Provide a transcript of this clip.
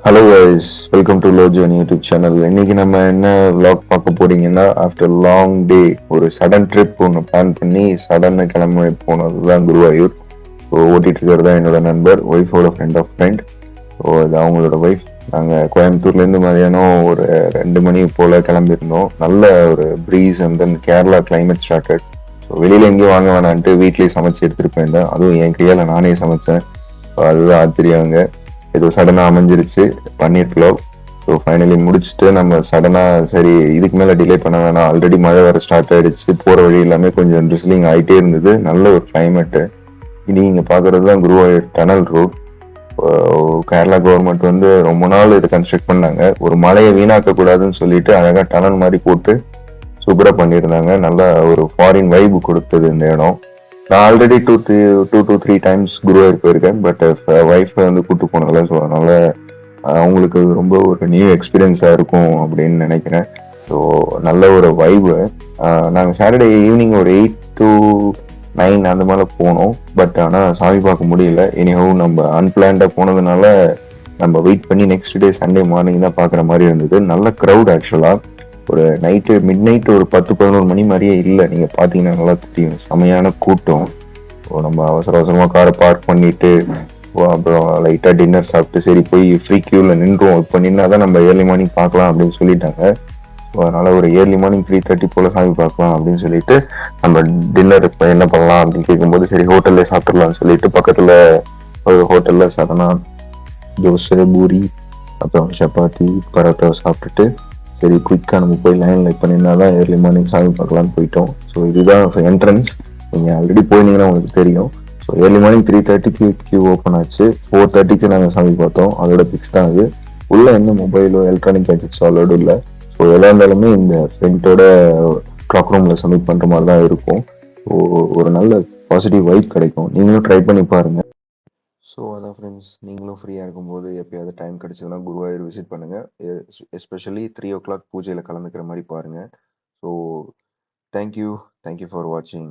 Hello guys, welcome to low journey YouTube channel. இன்னைக்கு நம்ம என்ன vlog பார்க்க போறீங்கன்னா, ஆஃப்டர் லாங் டே ஒரு சடன் ட்ரிப் ஒன்று பிளான் பண்ணி சடன்னு கிளம்பி போனது தான் குருவாயூர். ஸோ ஓட்டிட்டு இருக்கிறது தான் என்னோட நண்பர், ஒய்ஃபோட ஃப்ரெண்ட் ஆஃப் ஃப்ரெண்ட். ஸோ அது அவங்களோட ஒய்ஃப். நாங்கள் கோயம்புத்தூர்லேருந்து மதியானம் ஒரு 2 மணி போல் கிளம்பியிருந்தோம். நல்ல ஒரு breeze and then Kerala climate started. So வெளியில் எங்கேயும் வாங்க வேணான்ட்டு வீட்லேயே சமைச்சு எடுத்துகிட்டு போயிருந்தேன். அதுவும் என் கையால் நானே சமைச்சேன். அதுதான் ஆச்சரியாங்க. ஏதோ சடனாக அமைஞ்சிருச்சு பன்னீர் புலாவ். ஸோ ஃபைனலி முடிச்சுட்டு நம்ம சடனாக சரி இதுக்கு மேலே டிலே பண்ண வேணாம், ஆல்ரெடி மழை வர ஸ்டார்ட் ஆயிடுச்சு, போகிற வழி எல்லாமே கொஞ்சம் ட்ரிஸ்லிங் ஆகிட்டே இருந்தது, நல்ல ஒரு கிளைமேட்டு. இனி இங்கே பார்க்குறது தான் Guruvayur tunnel road. Kerala government வந்து ரொம்ப நாள் இதை கன்ஸ்ட்ரக்ட் பண்ணாங்க, ஒரு மழையை வீணாக்க கூடாதுன்னு சொல்லிட்டு அழகாக டனல் மாதிரி போட்டு சூப்பராக பண்ணியிருந்தாங்க. நல்லா ஒரு ஃபாரின் வைப் கொடுத்தது இந்த இடம். நான் already two to three times Guruvayur போயிருக்கேன். பட் ஒய்ஃபை வந்து கூட்டு போனதில்ல. ஸோ அதனால அவங்களுக்கு ரொம்ப ஒரு நியூ எக்ஸ்பீரியன்ஸாக இருக்கும் அப்படின்னு நினைக்கிறேன். ஸோ நல்ல ஒரு வைபு. நாங்கள் சாட்டர்டே ஈவினிங் ஒரு 8 to 9 அந்த மாதிரி போனோம். பட் ஆனால் சாமி பார்க்க முடியல. இனியும் நம்ம அன்பிளான்டாக போனதுனால நம்ம வெயிட் பண்ணி நெக்ஸ்ட் டே சண்டே மார்னிங் தான் பார்க்குற மாதிரி இருந்தது. நல்ல க்ரௌட் ஆக்சுவலாக. ஒரு நைட்டு மிட் நைட் ஒரு 10-11 மணி மாதிரியே இல்லை, நீங்கள் பார்த்தீங்கன்னா நல்லா தெரியும், செமையான கூட்டம். நம்ம அவசர அவசரமாக காரை பார்க் பண்ணிட்டு அப்புறம் லைட்டாக டின்னர் சாப்பிட்டு சரி போய் ஃப்ரீ க்யூவில் நின்றுவோம், இப்போ நின்னா தான் நம்ம ஏர்லி மார்னிங் பார்க்கலாம் அப்படின்னு சொல்லிட்டாங்க. ஸோ அதனால ஒரு ஏர்லி மார்னிங் 3:30 போல் சாமி பார்க்கலாம் அப்படின்னு சொல்லிட்டு நம்ம டின்னர் இப்போ என்ன பண்ணலாம் அப்படின்னு கேட்கும்போது சரி ஹோட்டல்லே சாப்பிட்றலாம்னு சொல்லிட்டு பக்கத்தில் ஒரு ஹோட்டலில் சடனா தோசை பூரி அப்புறம் சப்பாத்தி பரோட்டா சாப்பிட்டுட்டு சரி குயிக்காக நம்ம போய் லைனில் பண்ணினா தான் ஏர்லி மார்னிங் சாமி பார்க்கலான்னு போயிட்டோம். ஸோ இதுதான் என்ட்ரன்ஸ். நீங்கள் ஆல்ரெடி போயிருந்தீங்கன்னா உங்களுக்கு தெரியும். ஸோ ஏர்லி மார்னிங் 3:30க்கு கியூ ஓப்பன் ஆச்சு. 4:30க்கு நாங்கள் சாமி பார்த்தோம். அதோட பிக்ஸ் தான் அது. உள்ள எந்த மொபைலோ எலக்ட்ரானிக் கேஜெட்ஸோ அலோடு இல்லை. ஸோ எதாக இருந்தாலுமே இந்த ஃப்ரெண்டோட கிளாக் ரூமில் சப்மிட் பண்ணுற மாதிரி தான் இருக்கும். ஸோ ஒரு நல்ல பாசிட்டிவ் வைப் கிடைக்கும். நீங்களும் ட்ரை பண்ணி பாருங்கள். ஸோ அதான் ஃப்ரெண்ட்ஸ், நீங்களும் ஃப்ரீயாக இருக்கும்போது எப்பயாவது டைம் கிடைச்சதுன்னா குருவாயூர் விசிட் பண்ணுங்கள். எஸ்பெஷலி 3 o'clock பூஜையில் கலந்துக்கிற மாதிரி பாருங்கள். ஸோ தேங்க்யூ ஃபார் வாட்சிங்.